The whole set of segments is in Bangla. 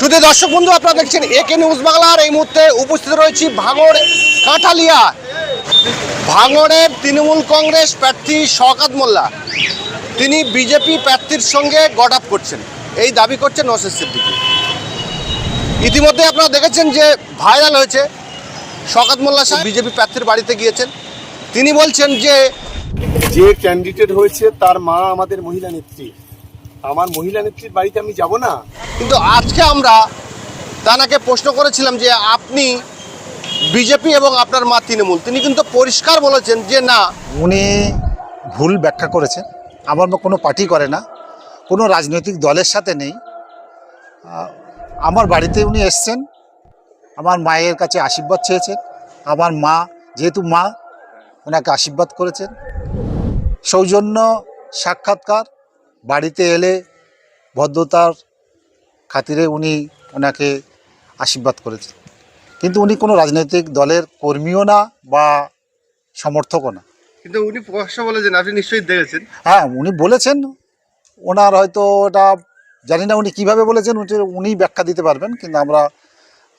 শুধু দর্শক বন্ধু, আপনারা দেখছেন একে নিউজ বাংলার। এই মুহূর্তে উপস্থিত রয়েছি ভাঙড় কাঁঠালিয়া। ভাঙড়ের তৃণমূল কংগ্রেস প্রার্থী শওকত মোল্লা, তিনি বিজেপি প্রার্থীর সঙ্গে গট আপ করছেন, এই দাবি করছেন নওশাদ সিদ্দিকী। ইতিমধ্যে আপনারা দেখেছেন যে ভাইরাল হয়েছে শওকত মোল্লা সাহেব বিজেপি প্রার্থীর বাড়িতে গিয়েছেন। তিনি বলছেন যে ক্যান্ডিডেট হয়েছে তার মা আমাদের মহিলা নেত্রী, আমার মহিলা নেত্রীর বাড়িতে আমি যাব না। কিন্তু আজকে আমরা তাকে প্রশ্ন করেছিলাম যে আপনি বিজেপি এবং আপনার মা তৃণমূল, তিনি কিন্তু পরিষ্কার বলেছেন যে না, উনি ভুল ব্যাখ্যা করেছেন। আমার মা কোনো পার্টি করে না, কোনো রাজনৈতিক দলের সাথে নেই। আমার বাড়িতে উনি এসছেন, আমার মায়ের কাছে আশীর্বাদ চেয়েছেন। আমার মা যেহেতু মা, ওনাকে আশীর্বাদ করেছেন। সৌজন্য সাক্ষাৎকার, বাড়িতে এলে ভদ্রতার খাতিরে উনি ওনাকে আশীর্বাদ করেছেন। কিন্তু উনি কোনো রাজনৈতিক দলের কর্মীও না বা সমর্থকও না। কিন্তু উনি প্রকাশ্য বলেছেন, আপনি নিশ্চয়ই দেখেছেন। হ্যাঁ, উনি বলেছেন, ওনার হয়তো ওটা জানি না উনি কীভাবে বলেছেন, উনি ব্যাখ্যা দিতে পারবেন। কিন্তু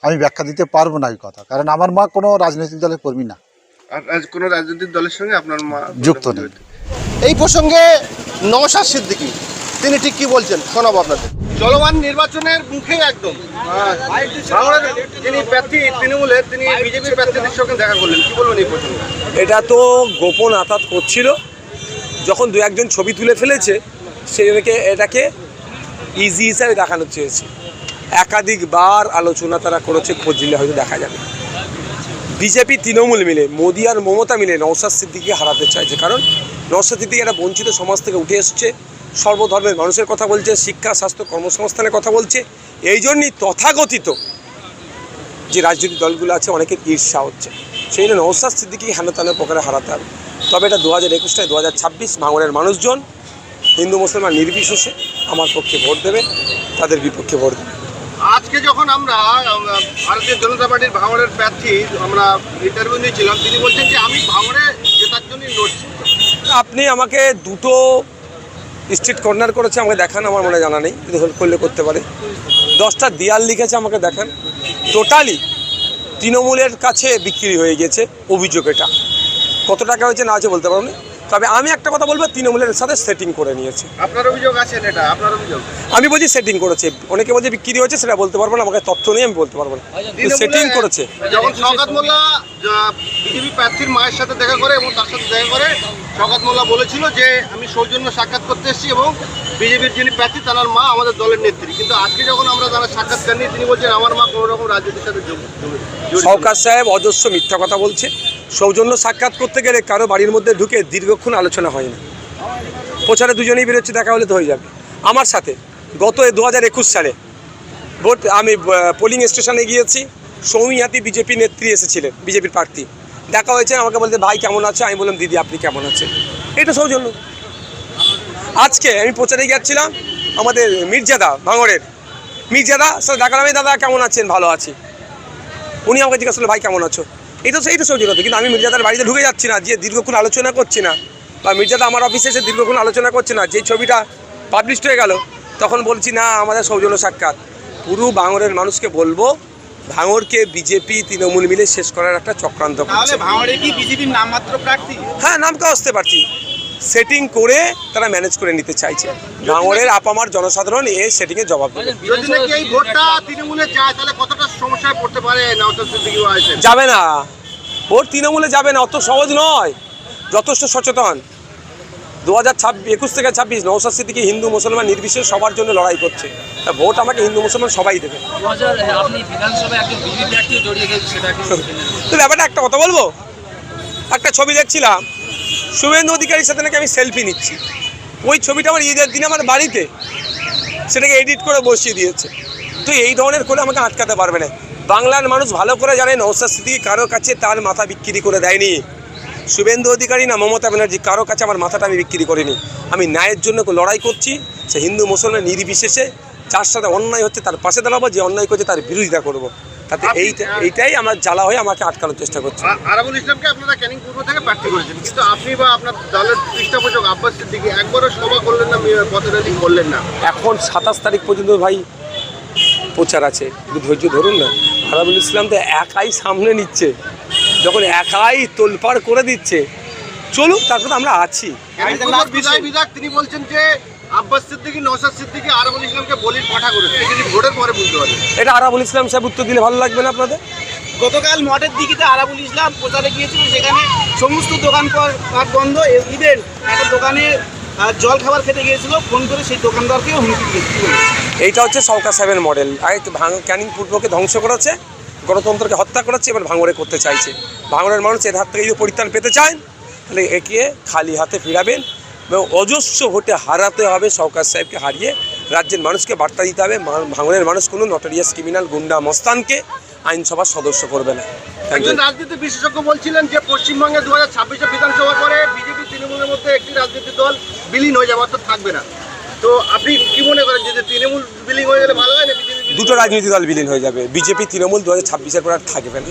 আমি ব্যাখ্যা দিতে পারবো না এই কথা, কারণ আমার মা কোনো রাজনৈতিক দলের কর্মী না, আর কোনো রাজনৈতিক দলের সঙ্গে আপনার মা যুক্ত নেই। এই প্রসঙ্গে নওশাদ সিদ্দিকী তিনি ঠিক কি বলছেন শোনাবো আপনাদের। চলমান নির্বাচনের মুখে একদম যিনি প্রার্থী তৃণমূলের, তিনি বিজেপি প্রার্থীদের সঙ্গে দেখা করলেন, কি বলবেন এই প্রসঙ্গে? এটা তো গোপন আতাত করছিল, যখন দু একজন ছবি তুলে ফেলেছে এটাকে ইজি হিসাবে দেখানো চেয়েছে। একাধিকবার আলোচনা তারা করেছে, খোঁজ নিলে হয়তো দেখা যাবে। বিজেপি তৃণমূল মিলে, মোদি আর মমতা মিলে নওশাদ সিদ্দিকীকে হারাতে চাইছে। কারণ নওশাদ সিদ্দিকী একটা বঞ্চিত সমাজ থেকে উঠে এসছে, সর্বধর্মের মানুষের কথা বলছে, শিক্ষা, স্বাস্থ্য, কর্মসংস্থানের কথা বলছে। এই জন্যই তথাকথিত যে রাজনৈতিক দলগুলো আছে অনেকের ঈর্ষা হচ্ছে। সেই জন্য নওশাদ সিদ্দিকীকে হেনতেন প্রকারে হারাতে হবে। তবে এটা 2021 2026 ভাঙড়ের মানুষজন হিন্দু মুসলমান নির্বিশেষে আমার পক্ষে ভোট দেবে, তাদের বিপক্ষে ভোট দেবে। আজকে যখন আমরা ভারতীয় জনতা পার্টির ভাঙড়ের প্রার্থী আমরা ইন্টারভিউ নিয়েছিলাম, তিনি বলছেন যে আমি ভাঙড়ে জেতার জন্যই লড়ছি। আপনি আমাকে দুটো স্ট্রিট কর্নার করেছে, আমাকে দেখান, আমার মনে জানা নেই, যদি হেল্প করলে করতে পারে। 10টা দেয়াল লিখেছে, আমাকে দেখান। টোটালি তৃণমূলের কাছে বিক্রি হয়ে গেছে অভিযোগ। এটা কত টাকা হয়েছে না আছে বলতে পারবো না, তবে আমি একটা কথা বলবো, তৃণমূলের সাথে সেটিং করে নিয়েছে। আপনার অভিযোগ আছে এটা? আপনার অভিযোগ? আমি বলছি সেটিং করেছে। অনেকে বলছে বিক্রি হয়েছে, সেটা বলতে পারবো না, আমাকে তথ্য নেই, আমি বলতে পারবো না। সেটিং করেছে। যখন শওকত মোল্লা বিজেপি প্রার্থীর মায়ের সাথে দেখা করে এবং তার সাথে দেখা করে, শওকত মোল্লা বলেছিল যে আমি সৌজন্য সাক্ষাৎ করতে এসেছি এবং বিজেপির যিনি প্রার্থী তার মা আমাদের দলের নেত্রী। কিন্তু আজকে যখন আমরা যারা সাক্ষাৎকার নিই, তিনি বলছেন আমার মা কোনো রকম রাজনীতির সাথে শওকত সাহেব অজস্র মিথ্যা কথা বলছে। সৌজন্য সাক্ষাৎ করতে গেলে কারো বাড়ির মধ্যে ঢুকে দীর্ঘক্ষণ আলোচনা হয় না। প্রচারে দুজনেই বেরোচ্ছে, দেখা হলে তো হয়ে যাবে। আমার সাথে গত 2021 সালে ভোট, আমি পোলিং স্টেশনে গিয়েছি, সৌমিয়াতি বিজেপি নেত্রী এসেছিলেন, বিজেপির প্রার্থী। দেখা হয়েছে, আমাকে বলতে ভাই কেমন আছে, আমি বললাম দিদি আপনি কেমন আছেন। এটা সৌজন্য। আজকে আমি প্রচারে গিয়েছিলাম, আমাদের মির্জাদা, ভাঙড়ের মির্জাদা স্যার দেখা আমি, দাদা কেমন আছেন, ভালো আছি। উনি আমাকে জিজ্ঞাসা করলেন ভাই কেমন আছো। এইটা সৌজন্য। কিন্তু আমি মির্জাদার বাড়িতে ঢুকে যাচ্ছি না, যে দীর্ঘক্ষণ আলোচনা করছি না, বা মির্জাদা আমার অফিসে এসে দীর্ঘক্ষণ আলোচনা করছে না। যেই ছবিটা পাবলিশড হয়ে গেল, তখন বলছি না আমাদের সৌজন্য সাক্ষাৎ। পুরো ভাঙড়ের মানুষকে বলবো, ভাঙড়কে বিজেপি তৃণমূল মিলে শেষ করার একটা চক্রান্ত করছে। ভাঙড়ে কি বিজেপির নামমাত্র প্রার্থী? হ্যাঁ, নামকা আসতে পারছি, সেটিং করে তারা ম্যানেজ করে নিতে চাইছে। ভাঙড়ের আপামার জনসাধারণ এই সেটিংয়ের জবাব দেবে। যদি নাকি এই ভোটটা তৃণমূলে যায়, তাহলে কতটা সমস্যায় পড়তে পারে নওশাদ সিদ্দিকী? যাবে না, ভোট তৃণমূলে যাবে না, অত সহজ নয়। যথেষ্ট সচেতন। 2021 থেকে 26 নওশাদ সিদ্দিকী হিন্দু মুসলমান নির্বিশেষে সবার জন্য লড়াই করছে। তা ভোট আমাকে হিন্দু মুসলমান সবাই দেবে। তো ব্যাপারটা একটা কথা বলবো, একটা ছবি দেখছিলাম, শুভেন্দু অধিকারীর সাথে নাকি আমি সেলফি নিচ্ছি। ওই ছবিটা আমার ঈদের দিনে আমার বাড়িতে, সেটাকে এডিট করে বসিয়ে দিয়েছে। তো এই ধরনের করে আমাকে আটকাতে পারবে না। বাংলার মানুষ ভালো করে জানে নওশাদ সিদ্দিকী কারো কাছে তার মাথা বিক্রি করে দেয়নি। শুভেন্দু অধিকারী না মমতা ব্যানার্জি কারো কাছে আমার মাথাটা আমি বিক্রি করিনি। আমি ন্যায়ের জন্য লড়াই করছি, সে হিন্দু মুসলমান নির্বিশেষে। যার সাথে অন্যায় হচ্ছে তার পাশে দাঁড়াবো, যে অন্যায় করছে তার বিরোধিতা করবো। তাতে এইটাই আমার জ্বালা হয়ে আমাকে আটকানোর চেষ্টা করছে। আরাবুল ইসলামকে আপনারা ক্যানিং পূর্ব থেকে প্রার্থী করেছেন, কিন্তু আপনি বা আপনার দলের পৃষ্ঠপোষক আব্বাস সিদ্দিকী একবারও সভা করলেন না, পথে র্যালি করলেন না। এখন 27 তারিখ পর্যন্ত ভাই প্রচার আছে, একটু ধৈর্য ধরুন না। আরাবুল ইসলাম তো একাই সামনে নিচ্ছে, যখন একাই তোলপাড় করে দিচ্ছে, চলুন, তারপর তো আমরা আছি। বিধায়ক তিনি বলছেন যে আব্বাস সিদ্দিকী, নওশাদ সিদ্দিকী আরাবুল ইসলামকে বলির পাঠা করেছে, তিনি ভোটের পরে বুঝতে পারেন। এটা আরাবুল ইসলাম সাহেব উত্তর দিলে ভালো লাগবে না আপনাদের? গতকাল মঠের দিকে আরাবুল ইসলাম প্রচারে গিয়েছিল, সেখানে সমস্ত দোকানপাট বন্ধ। ইভেন একটা দোকানে জল খাবার খেতে গিয়েছিল, ফোন করে সেই দোকানদারকেও হুমকি দিয়েছিল। এইটা হচ্ছে সরকার সাহেবের মডেল। আগে ক্যানিং পূর্বকে ধ্বংস করেছে, গণতন্ত্রকে হত্যা করেছে, এবার ভাঙড়ে করতে চাইছে। ভাঙড়ের মানুষ এর হাত থেকে যদি পরিত্রাণ পেতে চান, তাহলে একে খালি হাতে ফিরাবেন এবং অজস্র ভোটে হারাতে হবে। সরকার সাহেবকে হারিয়ে রাজ্যের মানুষকে বার্তা দিতে হবে, ভাঙড়ের মানুষ কোনো নটোরিয়াস ক্রিমিনাল গুন্ডা মস্তানকে আইনসভার সদস্য করবে না। একজন রাজনীতি বিশেষজ্ঞ বলছিলেন যে পশ্চিমবঙ্গে 2026 বিধানসভা পরে বিজেপি তৃণমূলের মধ্যে একটি রাজনৈতিক দল বিলীন হয়ে যাবে, অর্থাৎ থাকবে না। তো আপনি কি মনে করেন যে তৃণমূল বিলীন হয়ে গেলে ভালো হয় না বিজেপি? দুটো রাজনৈতিক দল বিলীন হয়ে যাবে, বিজেপি তৃণমূল 2026-এর পর আর থাকবে না।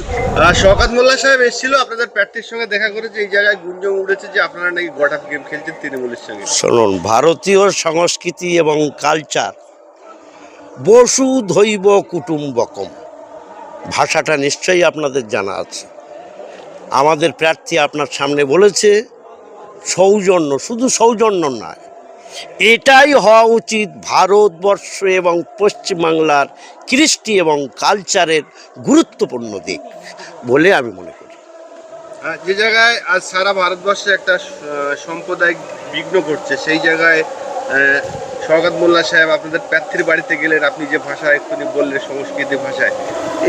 শওকত মোল্লা সাহেব এসেছিল, আপনাদের প্রার্থীর সঙ্গে দেখা করেছে, এই জায়গায় গুঞ্জন উঠেছে যে আপনারা নাকি গট আপ গেম খেলছেন তৃণমূলের সঙ্গে। শুনুন, ভারতীয় সংস্কৃতি এবং কালচার বসুধৈব কুটুম্বকম ভাষাটা নিশ্চয়ই আপনাদের জানা আছে। আমাদের প্রার্থী আপনার সামনে বলেছে সৌজন্য, শুধু সৌজন্য নয়, এটাই হওয়া উচিত ভারতবর্ষ এবং পশ্চিমবাংলার কৃষ্টি এবং কালচারের গুরুত্বপূর্ণ দিক বলে আমি মনে করি। যে জায়গায় আজ সারা ভারতবর্ষে একটা সাম্প্রদায়িক বিঘ্ন ঘটছে, সেই জায়গায় শওকত মোল্লা সাহেব আপনাদের প্রার্থীর বাড়িতে গেলেন, আপনি যে ভাষা এক্ষুনি বললেন সংস্কৃতি ভাষায়,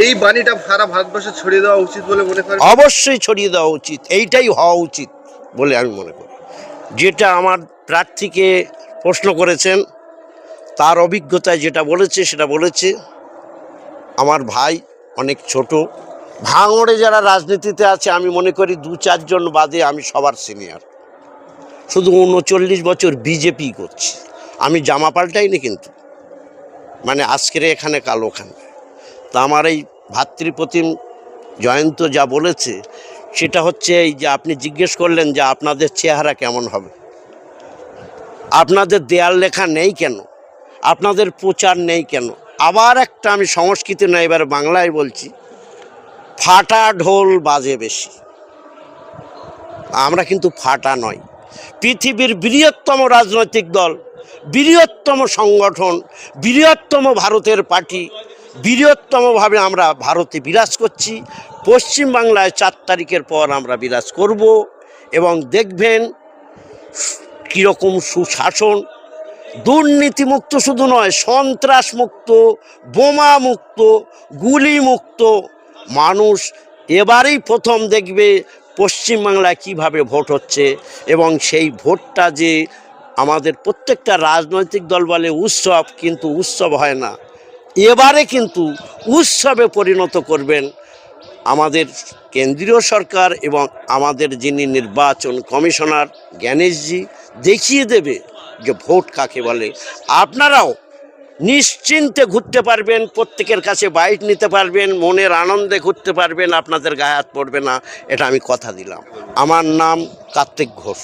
এই বাণীটা সারা ভারতবর্ষে ছড়িয়ে দেওয়া উচিত বলে মনে করেন? অবশ্যই ছড়িয়ে দেওয়া উচিত, এইটাই হওয়া উচিত বলে আমি মনে করি। যেটা আমার প্রার্থীকে প্রশ্ন করেছেন, তার অভিজ্ঞতায় যেটা বলেছে সেটা বলেছে। আমার ভাই অনেক ছোট, ভাঙড়ে যারা রাজনীতিতে আছে আমি মনে করি 2-4 জন বাদে আমি সবার সিনিয়র। শুধু 39 বছর বিজেপি করছি, আমি জামা পাল্টাইনি কিন্তু, মানে আজকের এখানে কাল ওখানে। তা আমার এই ভাতৃপ্রতিম জয়ন্ত যা বলেছে সেটা হচ্ছে এই যে আপনি জিজ্ঞেস করলেন যে আপনাদের চেহারা কেমন হবে, আপনাদের দেয়াল লেখা নেই কেন, আপনাদের প্রচার নেই কেন। আবার একটা আমি সংস্কৃতি না, এবার বাংলায় বলছি, ফাটা ঢোল বাজে বেশি। আমরা কিন্তু ফাটা নয়, পৃথিবীর বৃহত্তম রাজনৈতিক দল, বৃহত্তম সংগঠন, বৃহত্তম ভারতের পার্টি, বৃহত্তমভাবে আমরা ভারতে বিরাজ করছি। পশ্চিমবাংলায় 4 তারিখের পর আমরা বিরাজ করব এবং দেখবেন কীরকম সুশাসন, দুর্নীতিমুক্ত শুধু নয়, সন্ত্রাসমুক্ত, বোমামুক্ত, গুলিমুক্ত মানুষ। এবারেই প্রথম দেখবে পশ্চিমবাংলায় কিভাবে ভোট হচ্ছে এবং সেই ভোটটা যে আমাদের প্রত্যেকটা রাজনৈতিক দল বলে উৎসব, কিন্তু উৎসব হয় না, এবারে কিন্তু উৎসবে পরিণত করবেন আমাদের কেন্দ্রীয় সরকার এবং আমাদের যিনি নির্বাচন কমিশনার জ্ঞানেশজি দেখিয়ে দেবে যে ভোট কাকে বলে। আপনারাও নিশ্চিন্তে ঘুরতে পারবেন, প্রত্যেকের কাছে বাইট নিতে পারবেন, মনের আনন্দে ঘুরতে পারবেন, আপনাদের গায়ে হাত পড়বে না, এটা আমি কথা দিলাম। আমার নাম কার্তিক ঘোষ।